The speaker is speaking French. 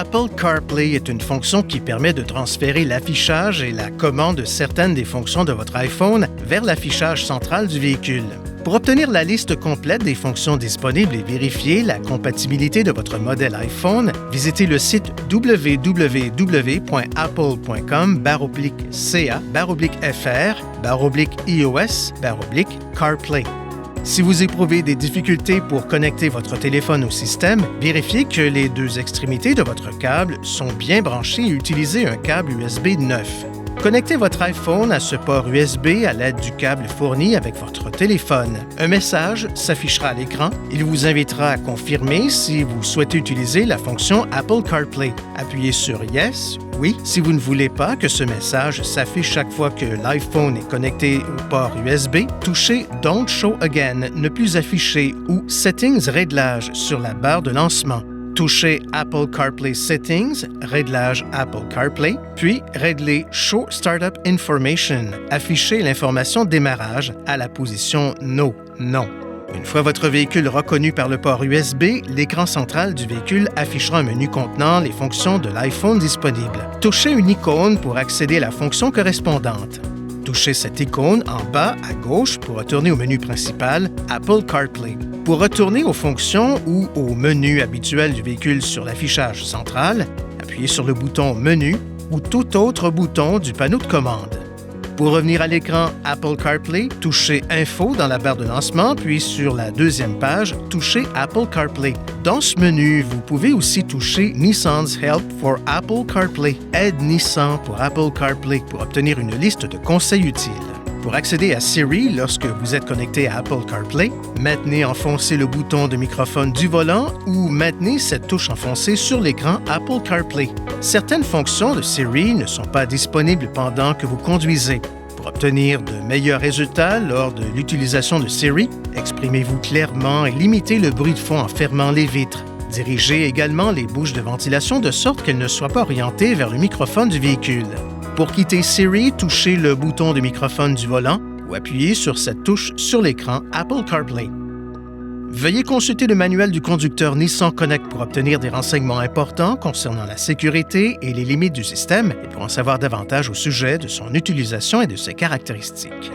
Apple CarPlay est une fonction qui permet de transférer l'affichage et la commande de certaines des fonctions de votre iPhone vers l'affichage central du véhicule. Pour obtenir la liste complète des fonctions disponibles et vérifier la compatibilité de votre modèle iPhone, visitez le site www.apple.com/ca/fr/iOS/CarPlay. Si vous éprouvez des difficultés pour connecter votre téléphone au système, vérifiez que les deux extrémités de votre câble sont bien branchées et utilisez un câble USB neuf. Connectez votre iPhone à ce port USB à l'aide du câble fourni avec votre téléphone. Un message s'affichera à l'écran. Il vous invitera à confirmer si vous souhaitez utiliser la fonction Apple CarPlay. Appuyez sur « Yes » oui. Si vous ne voulez pas que ce message s'affiche chaque fois que l'iPhone est connecté au port USB, touchez « Don't Show Again » ne plus afficher ou « Settings Réglage » sur la barre de lancement. Touchez Apple CarPlay Settings, réglage Apple CarPlay, puis réglez Show Startup Information, affichez l'information démarrage à la position No, non. Une fois votre véhicule reconnu par le port USB, l'écran central du véhicule affichera un menu contenant les fonctions de l'iPhone disponibles. Touchez une icône pour accéder à la fonction correspondante. Touchez cette icône en bas à gauche pour retourner au menu principal Apple CarPlay. Pour retourner aux fonctions ou au menu habituel du véhicule sur l'affichage central, appuyez sur le bouton Menu ou tout autre bouton du panneau de commande. Pour revenir à l'écran Apple CarPlay, touchez Info dans la barre de lancement, puis sur la deuxième page, touchez Apple CarPlay. Dans ce menu, vous pouvez aussi toucher Nissan's Help for Apple CarPlay, Aide Nissan pour Apple CarPlay, pour obtenir une liste de conseils utiles. Pour accéder à Siri lorsque vous êtes connecté à Apple CarPlay, maintenez enfoncé le bouton de microphone du volant ou maintenez cette touche enfoncée sur l'écran Apple CarPlay. Certaines fonctions de Siri ne sont pas disponibles pendant que vous conduisez. Pour obtenir de meilleurs résultats lors de l'utilisation de Siri, exprimez-vous clairement et limitez le bruit de fond en fermant les vitres. Dirigez également les bouches de ventilation de sorte qu'elles ne soient pas orientées vers le microphone du véhicule. Pour quitter Siri, touchez le bouton de microphone du volant ou appuyez sur cette touche sur l'écran Apple CarPlay. Veuillez consulter le manuel du conducteur Nissan Connect pour obtenir des renseignements importants concernant la sécurité et les limites du système et pour en savoir davantage au sujet de son utilisation et de ses caractéristiques.